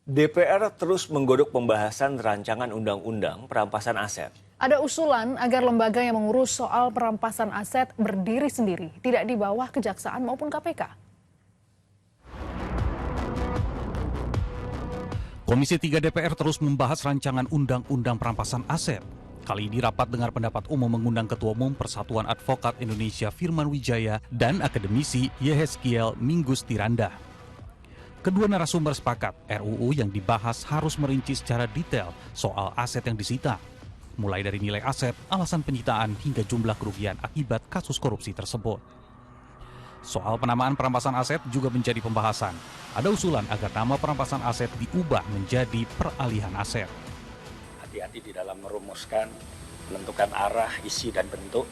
DPR terus menggodok pembahasan rancangan undang-undang perampasan aset. Ada usulan agar lembaga yang mengurus soal perampasan aset berdiri sendiri, tidak di bawah Kejaksaan maupun KPK. Komisi 3 DPR terus membahas rancangan undang-undang perampasan aset. Kali ini rapat dengar pendapat umum mengundang Ketua Umum Persatuan Advokat Indonesia Firman Wijaya dan akademisi Yehezkiel Minggus Tiranda. Kedua narasumber sepakat RUU yang dibahas harus merinci secara detail soal aset yang disita, mulai dari nilai aset, alasan penyitaan, hingga jumlah kerugian akibat kasus korupsi tersebut. Soal penamaan perampasan aset juga menjadi pembahasan. Ada usulan agar nama perampasan aset diubah menjadi peralihan aset. Hati-hati di dalam merumuskan, menentukan arah, isi, dan bentuk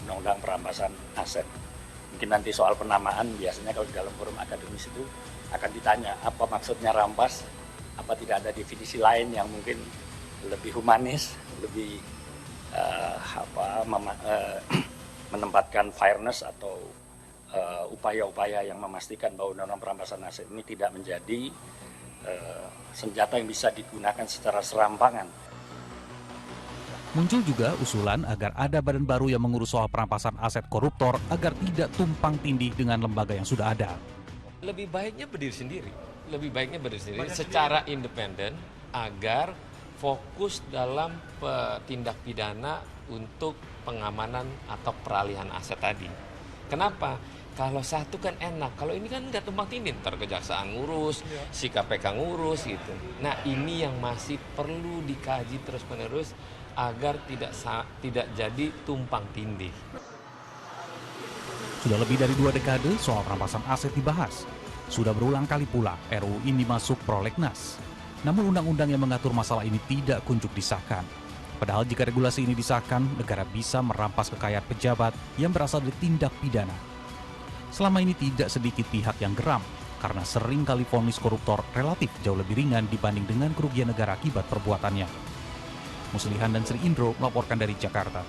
undang-undang perampasan aset. Mungkin nanti soal penamaan, biasanya kalau di dalam forum akademis itu akan ditanya apa maksudnya rampas, apa tidak ada definisi lain yang mungkin lebih humanis, lebih menempatkan fairness atau upaya-upaya yang memastikan bahwa undang-undang perampasan aset ini tidak menjadi senjata yang bisa digunakan secara serampangan. Muncul juga usulan agar ada badan baru yang mengurus soal perampasan aset koruptor agar tidak tumpang tindih dengan lembaga yang sudah ada. Lebih baiknya berdiri sendiri, secara independen agar fokus dalam tindak pidana untuk pengamanan atau peralihan aset tadi. Kenapa? Kalau satu kan enak, kalau ini kan nggak tumpang tindih, ntar Kejaksaan ngurus, si KPK ngurus gitu. Nah ini yang masih perlu dikaji terus-menerus agar tidak jadi tumpang tindih. Sudah lebih dari 2 dekade soal perampasan aset dibahas. Sudah berulang kali pula RUU ini masuk prolegnas. Namun undang-undang yang mengatur masalah ini tidak kunjung disahkan. Padahal jika regulasi ini disahkan, negara bisa merampas kekayaan pejabat yang berasal dari tindak pidana. Selama ini tidak sedikit pihak yang geram karena sering kali vonis koruptor relatif jauh lebih ringan dibanding dengan kerugian negara akibat perbuatannya. Muslihan dan Sri Indro melaporkan dari Jakarta.